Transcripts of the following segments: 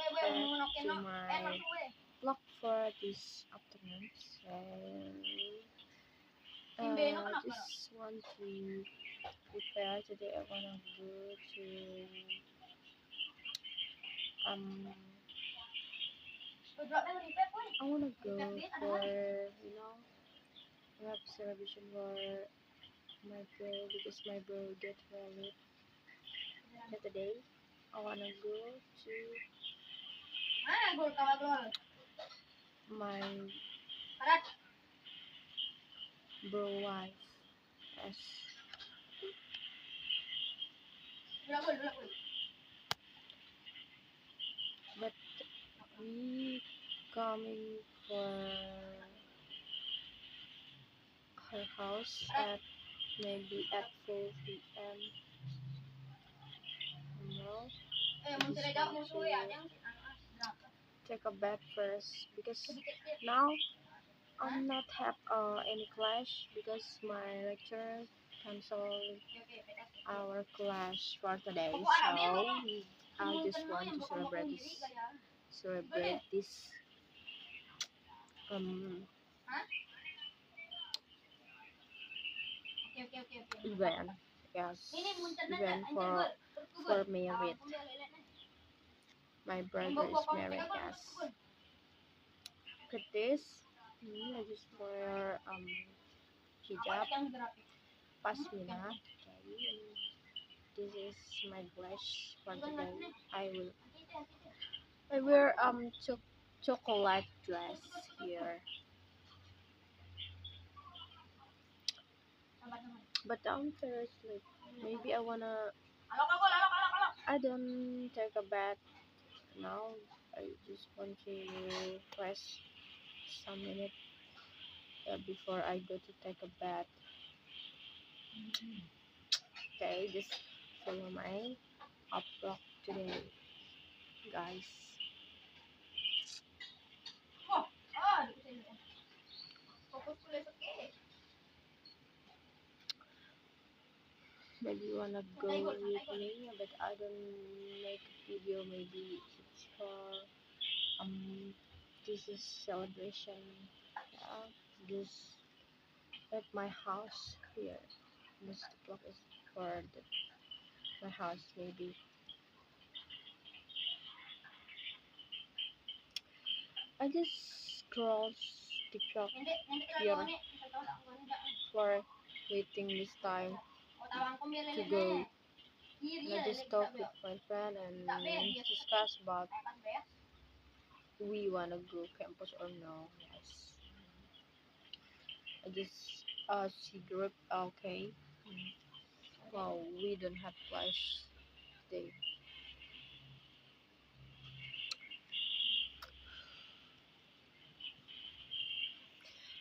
to my vlog for this afternoon. So just want to prepare today. I wanna go to um I wanna go for we have celebration for my bro because my bro get married today. I wanna go to my bro wife. Yes. But we coming for her house at maybe at 4 p.m. No, I just want to take a bath first because now I'm not have any class because my lecturer canceled our class for today. So I just want to celebrate this um event. Yes, event for married. My brother is married. Yes. Look at this. I just wear hijab pasmina. Okay. And this is my dress for today. I wear chocolate dress here. But downstairs like maybe I don't take a bath now. I just want to rest some minutes before I go to take a bath. Okay, just follow my upload today, guys. Maybe you wanna go with me, but I don't make video. Maybe it's for this is celebration. Yeah, this at my house here. This vlog is for my house maybe. I just scroll TikTok here for waiting this time to go. And I just talk with my friend and discuss about we wanna go campus or no. Yes. I just see group okay. Wow, we don't have class today.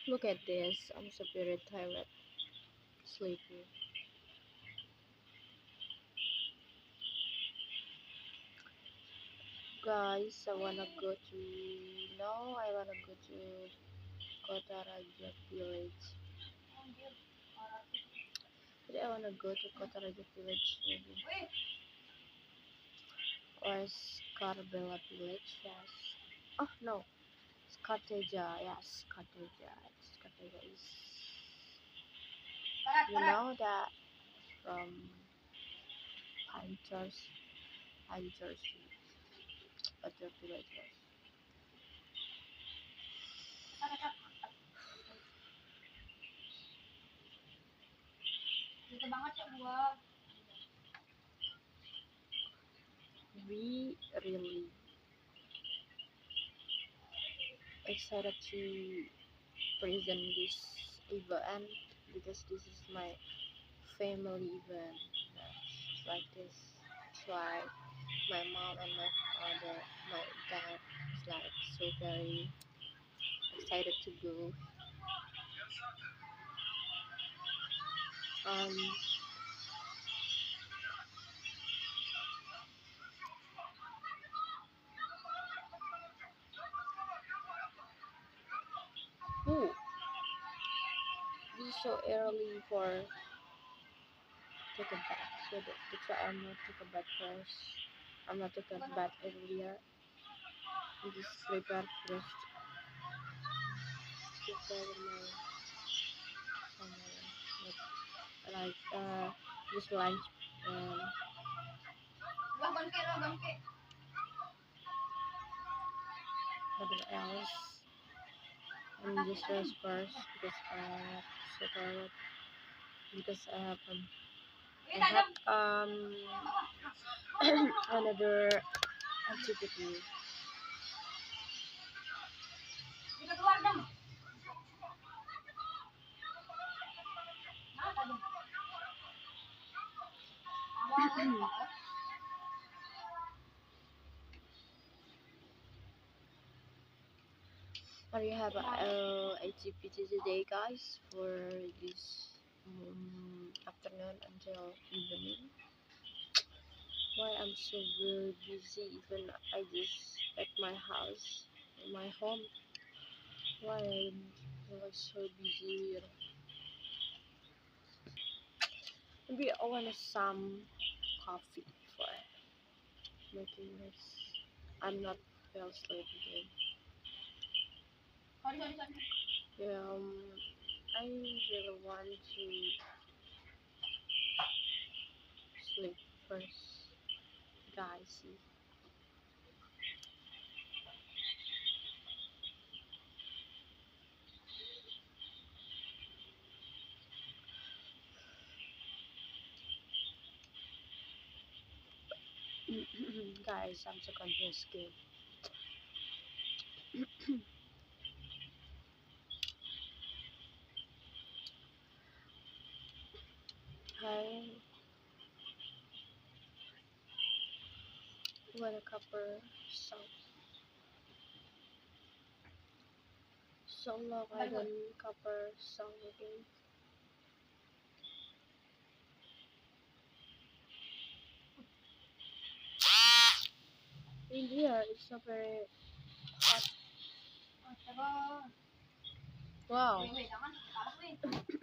Look at this. I'm so very tired, sleepy. Guys, I wanna go to no, I wanna go to Kota Raja village. Today I wanna go to Kota Raja village maybe. Or Skarbella village, yes. Oh no, Skateja, yes, Skateja. Skateja is you know that from Pine Jersey, other villages. We really excited to present this event because this is my family event. It's like this. It's why my mom and my father, my dad is like so very excited to go. Um, oh, this is so early for take a bath, so that's why I'm not take a bath first. I'm not take a bath earlier. just prepare like just lunch and whatever else. And just rest first because I so tired because I have another activity. Or you have activity today, guys, for this afternoon until evening. Why I'm so very busy? Even I just at my house, in my home. Why I'm like so busy? Maybe I want some coffee for making this. I'm not fell asleep again. Yeah, I really want to sleep first, guys. Guys, I'm so confused. Game. I want a cover song. So long I don't cover song again. In here, it's not very hot. Wow.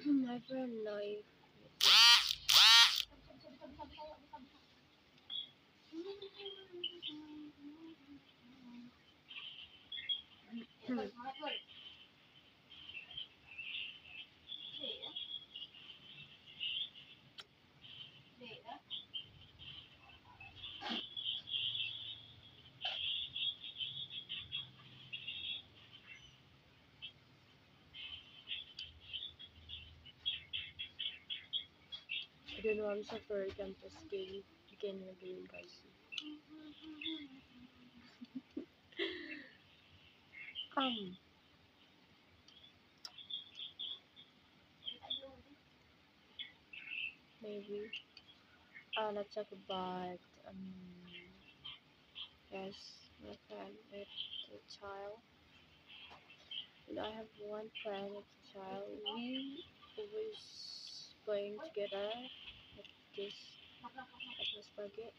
My friend like I don't know. I'm so very confused. Game again and again, guys. Um, maybe let's talk about yes, my friend with a child. And I have one friend with a child. We always playing together at this atmosphere.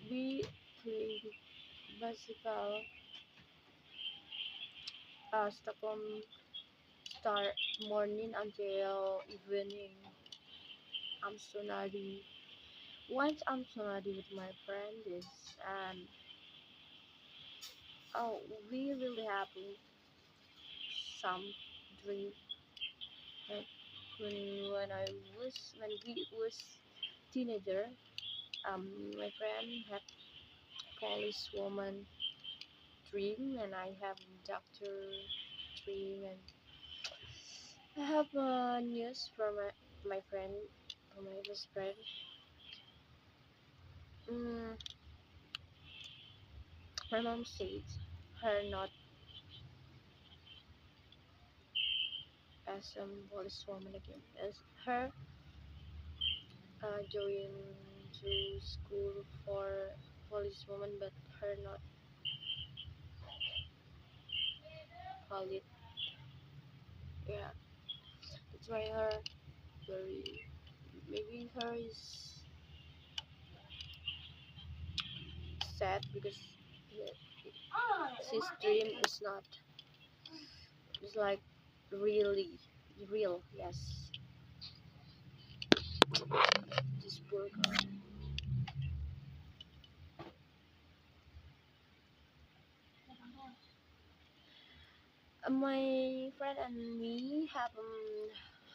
We play basketball. Stockholm start morning until evening. I'm so naughty. Once I'm so naughty with my friend is um oh we really have some drink like when we was teenager. My friend had police woman drink and I have doctor drink and I have news from my friend, from my best friend. Mm, my mom said her not as police woman again, as her going to school for police woman, but her not valid. Yeah, that's why her very maybe her is sad because yeah, his dream is not. It's like really real. Yes, this poor girl. My friend and me have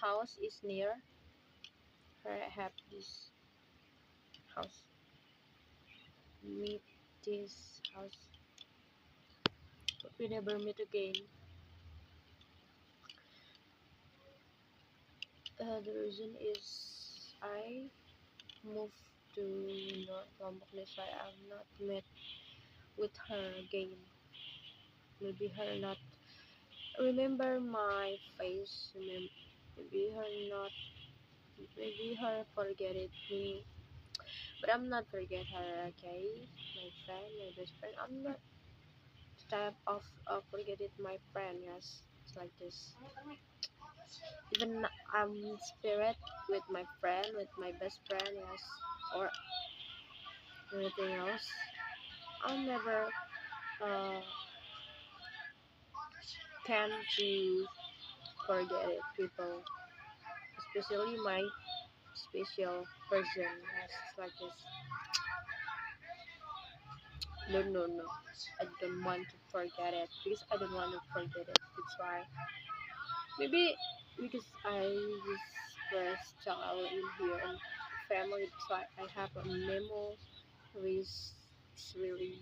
house is near where I have this house. Meet this house, but we never meet again. The reason is I moved to North Lombok, so I have not met with her again. Maybe her not remember my face. Maybe her not. Maybe her forget it me. But I'm not forget her. Okay, my friend, my best friend. I'm not type of forget it my friend. Yes, it's like this. Even I'm spirit with my friend, with my best friend. Yes, or anything else. I'll never uh, tend to forget it, people, especially my special person. Yes, it's like this. No, no, no. I don't want to forget it because I don't want to forget it. That's why. Maybe because I was first child in here and family, that's why I have a memo which is really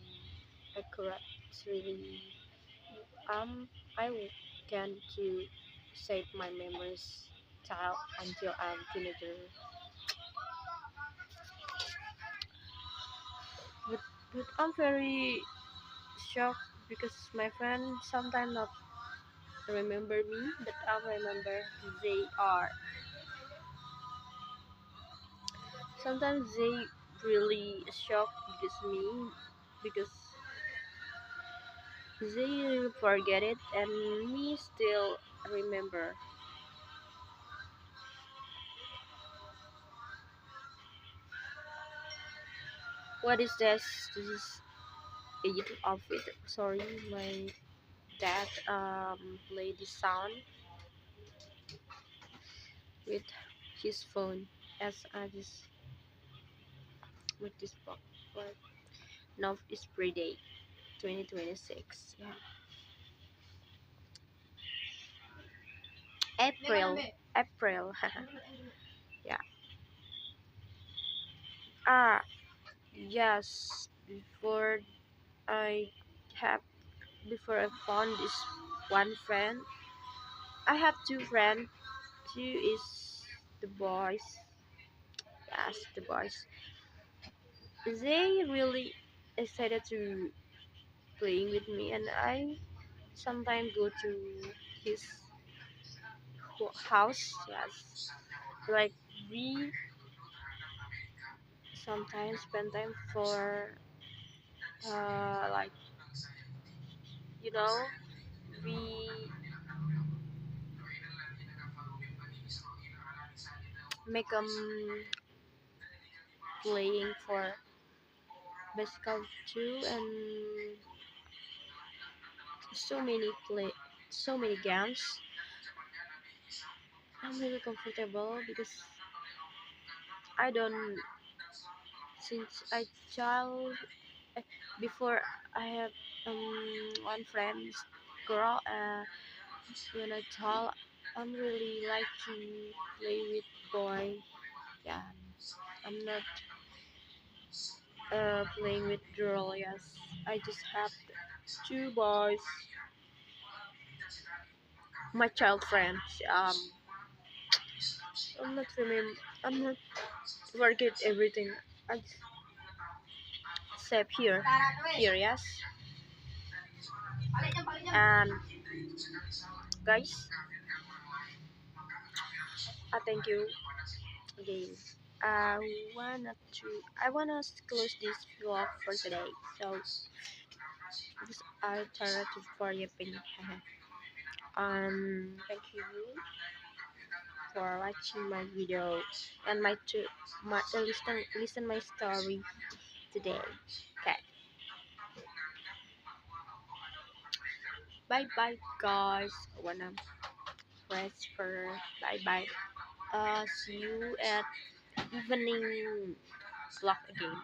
accurate. It's really I can to save my memories child until I'm teenager. But but I'm very shocked because my friend sometimes not remember me, but I remember they are. Sometimes they really shocked because me because they forget it and me still remember. What is this? This is a YouTube outfit. Sorry, my dad played the sound with his phone as I just with this book. But now is pre-date 2026. Yeah. April. April. Yeah. Ah, yes. I have before I found this one friend. I have two friends. Two is the boys. Yes, the boys. They really excited to playing with me, and I sometimes go to his house. Yes, like we sometimes spend time for like you know we make playing for bicycle too and so many games. I'm really comfortable because I don't since I child eh, before I have one friend girl when I child I'm really like to play with boy. Yeah, I'm not playing with girl. Yes, I just have two boys. My child friends. I'm not remember. I'm not forget everything. I just save here. Here, yes. And guys, thank you again. I I wanna close this vlog for today. So this alternative for your opinion. Thank you for watching my video and my listen my story today. Okay, bye bye guys. Wanna press for bye bye. See you at evening vlog again.